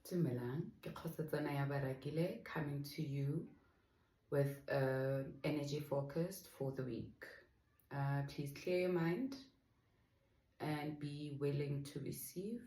Dumelang, ke Kgotsatsana ya Barakile coming to you with energy focused for the week. Please clear your mind and be willing to receive.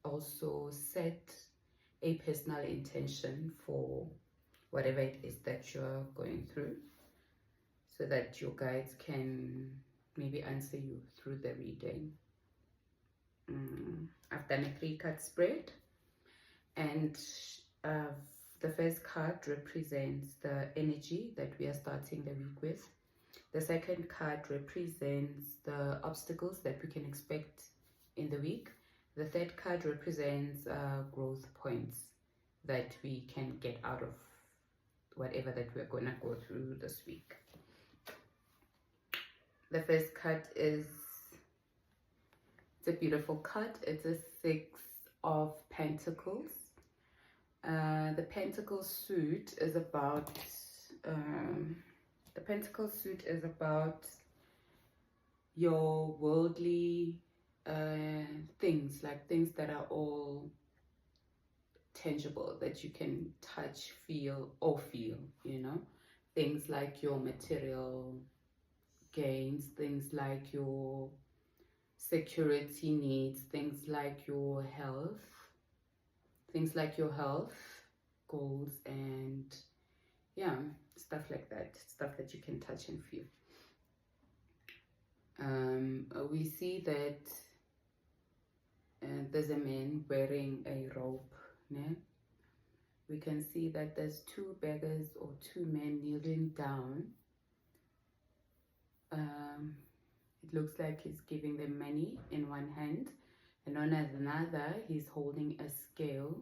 Also set a personal intention for whatever it is that you're going through so that your guides can maybe answer you through the reading. I've done a 3-card spread, and the first card represents the energy that we are starting the week with. The second card represents the obstacles that we can expect in the week. The third card represents growth points that we can get out of whatever that we're going to go through this week. The first card it's a beautiful card. It's a 6 of Pentacles. The Pentacle suit is about your worldly things, like things that are all tangible, that you can touch, feel, things like your material gains, things like your security needs, things like your health goals, and stuff like that, stuff that you can touch and feel. We see that there's a man wearing a robe. We can see that there's 2 beggars or 2 men kneeling down. It looks like he's giving them money in one hand, and on another he's holding a scale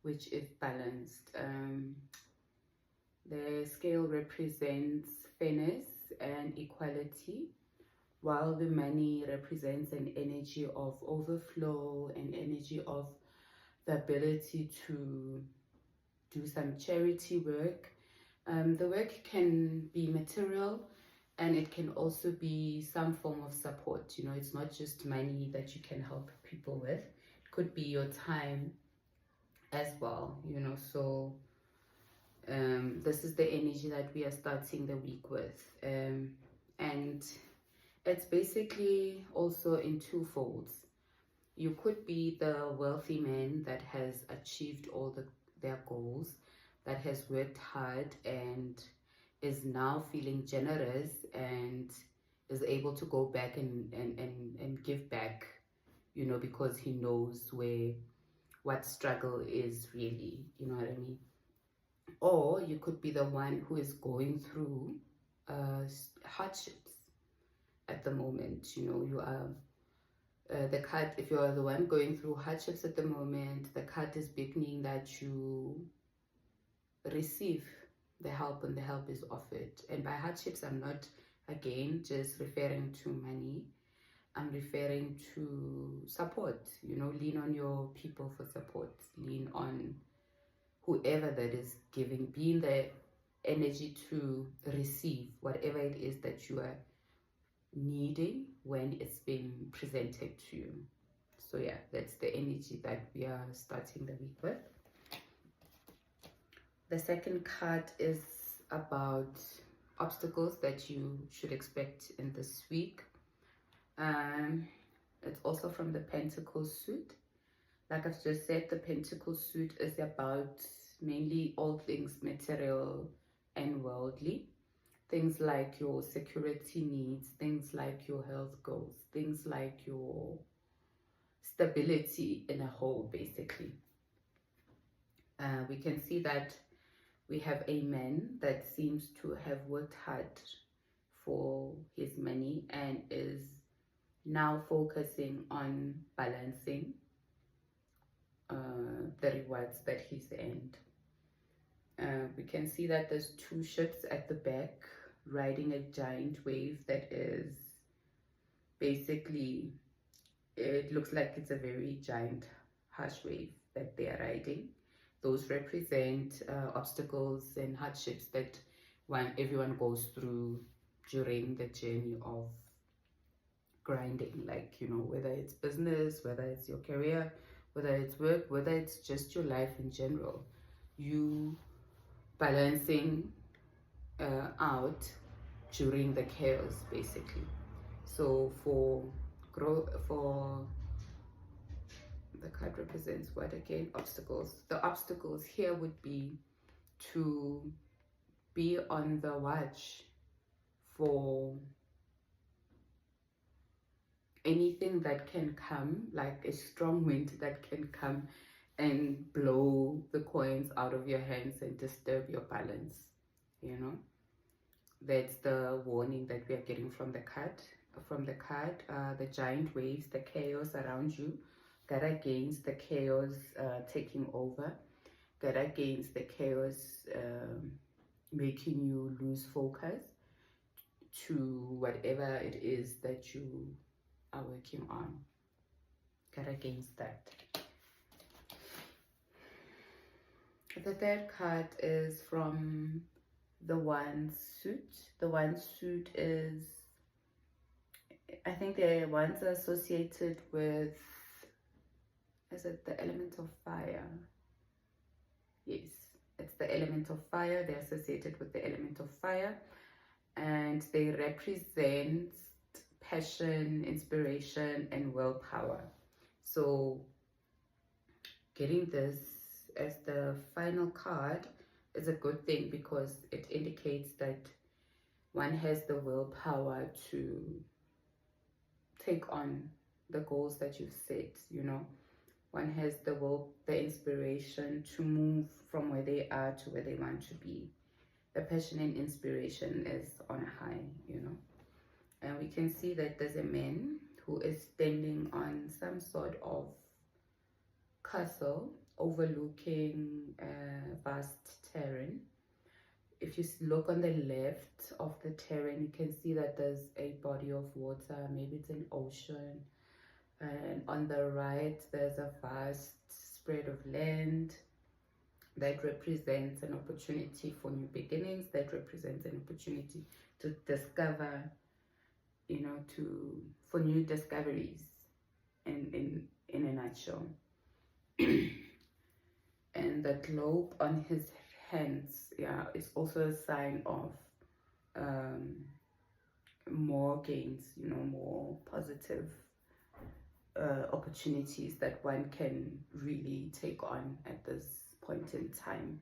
which is balanced. The scale represents fairness and equality, while the money represents an energy of overflow, an energy of the ability to do some charity work. The work can be material, and it can also be some form of support. It's not just money that you can help people with. It could be your time as well, so this is the energy that we are starting the week with, and it's basically also in 2 folds. You could be the wealthy man that has achieved all their goals, that has worked hard and is now feeling generous and is able to go back and give back, because he knows what struggle is really, you know what I mean? Or you could be the one who is going through hardships at the moment. You are the card. If you are the one going through hardships at the moment, the card is beckoning that you receive the help, and the help is offered. And by hardships, I'm not again just referring to money. I'm referring to support. Lean on your people for support. Lean on whoever that is giving, being the energy to receive whatever it is that you are needing when it's being presented to you. So that's the energy that we are starting the week with. The second card is about obstacles that you should expect in this week. It's also from the Pentacle suit. Like I've just said, the Pentacle suit is about mainly all things material and worldly. Things like your security needs, things like your health goals, things like your stability in a whole, basically. We can see that we have a man that seems to have worked hard for his money and is now focusing on balancing the rewards that he's earned. We can see that there's 2 ships at the back riding a giant wave that is basically, it looks like it's a very giant harsh wave that they are riding. Those represent obstacles and hardships that everyone goes through during the journey of grinding, like, whether it's business, whether it's your career, whether it's work, whether it's just your life in general. You balancing out during the chaos, basically. So for the card represents what again? Obstacles. The obstacles here would be to be on the watch for anything that can come, like a strong wind that can come and blow the coins out of your hands and disturb your balance. You know, that's the warning that we are getting from the card. The giant waves, the chaos around you, guard against the chaos taking over, guard against the chaos making you lose focus to whatever it is that you are working on. Guard against that. The third card is from the Wands suit. The Wands suit is, I think the wands are associated with, is it the element of fire? Yes, it's the element of fire. They're associated with the element of fire, and they represent passion, inspiration, and willpower. So getting this as the final card is a good thing, because it indicates that one has the willpower to take on the goals that you've set. You know, one has the will, the inspiration to move from where they are to where they want to be. The passion and inspiration is on a high, you know. And we can see that there's a man who is standing on some sort of castle overlooking a vast terrain. If you look on the left of the terrain, you can see that there's a body of water, maybe it's an ocean. And on the right, there's a vast spread of land that represents an opportunity for new beginnings, that represents an opportunity to discover, you know, for new discoveries in a nutshell. And the globe on his hands, yeah, is also a sign of more gains, you know, more positive opportunities that one can really take on at this point in time.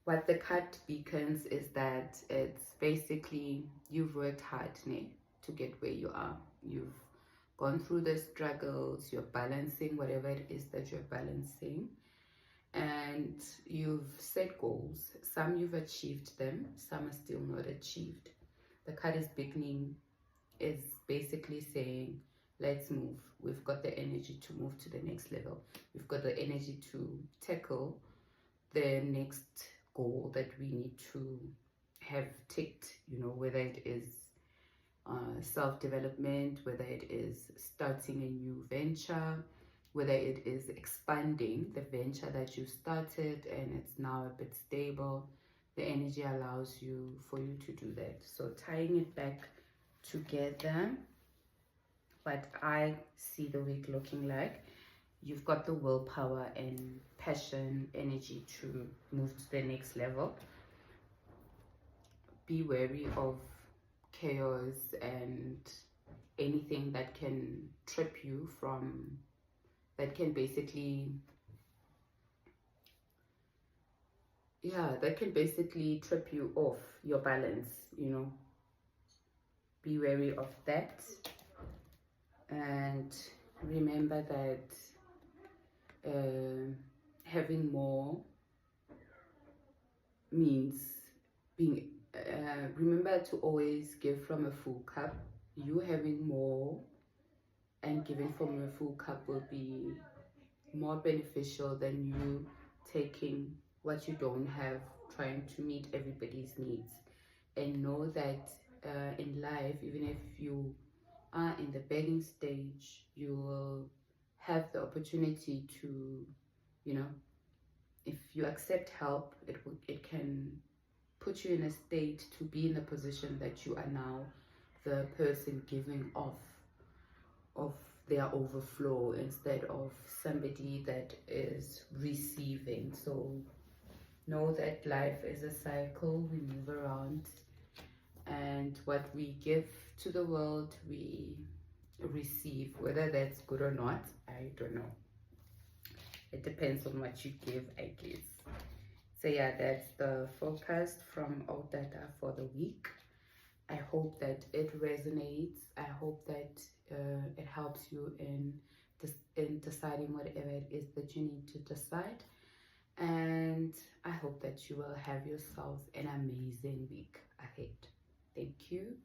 What the card beacons is that it's basically you've worked hard, to get where you are. You've gone through the struggles, you're balancing whatever it is that you're balancing, and you've set goals. Some you've achieved them, some are still not achieved. The card is beginning, is basically saying, let's move. We've got the energy to move to the next level. We've got the energy to tackle the next goal that we need to have ticked, you know, whether it is self-development, whether it is starting a new venture, whether it is expanding the venture that you started and it's now a bit stable. The energy allows you for you to do that. So tying it back together, what I see the week looking like, you've got the willpower and passion, energy to move to the next level. Be wary of chaos and anything that can trip you from, that can basically, that can basically trip you off your balance, you know. Be wary of that, and remember that having more means being, remember to always give from a full cup. You having more and giving from a full cup will be more beneficial than you taking what you don't have, trying to meet everybody's needs. And know that in life, even if you are in the begging stage, you will have the opportunity to, you know, if you accept help, it can put you in a state to be in the position that you are now the person giving off of their overflow instead of somebody that is receiving. So know that life is a cycle, we move around, and what we give to the world we receive. Whether that's good or not, I don't know. It depends on what you give, I guess. So yeah, that's the forecast from Otata for the week. I hope that it resonates. I hope that it helps you in deciding whatever it is that you need to decide. And I hope that you will have yourself an amazing week ahead. Thank you.